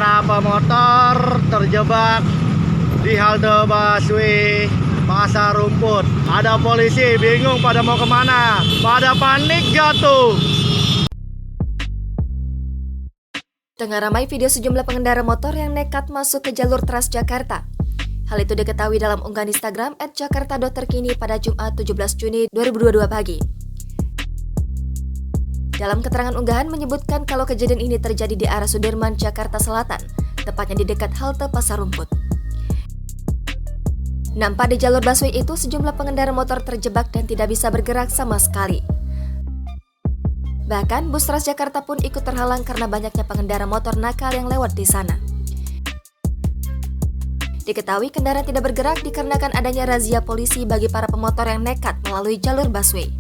para pemotor terjebak di halte busway Pasar Rumput. Ada polisi bingung pada mau kemana, pada panik jatuh. Tengah ramai video sejumlah pengendara motor yang nekat masuk ke jalur Transjakarta. Hal itu diketahui dalam unggahan Instagram @jakarta.terkini pada Jumat 17 Juni 2022 pagi. Dalam keterangan unggahan menyebutkan kalau kejadian ini terjadi di arah Sudirman, Jakarta Selatan, tepatnya di dekat halte Pasar Rumput. Nampak di jalur busway itu sejumlah pengendara motor terjebak dan tidak bisa bergerak sama sekali. Bahkan bus Transjakarta pun ikut terhalang karena banyaknya pengendara motor nakal yang lewat di sana. Diketahui kendaraan tidak bergerak dikarenakan adanya razia polisi bagi para pemotor yang nekat melalui jalur busway.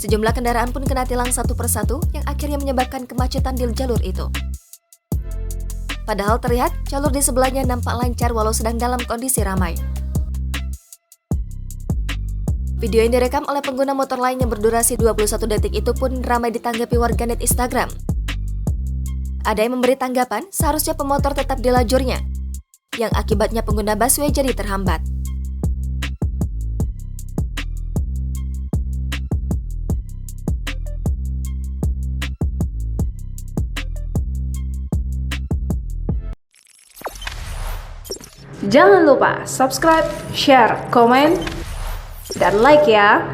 Sejumlah kendaraan pun kena tilang satu persatu yang akhirnya menyebabkan kemacetan di jalur itu. Padahal terlihat jalur di sebelahnya nampak lancar walau sedang dalam kondisi ramai. Video yang direkam oleh pengguna motor lain yang berdurasi 21 detik itu pun ramai ditanggapi warganet Instagram. Ada yang memberi tanggapan seharusnya pemotor tetap di lajurnya, yang akibatnya pengguna busway jadi terhambat. Jangan lupa subscribe, share, komen, dan like ya!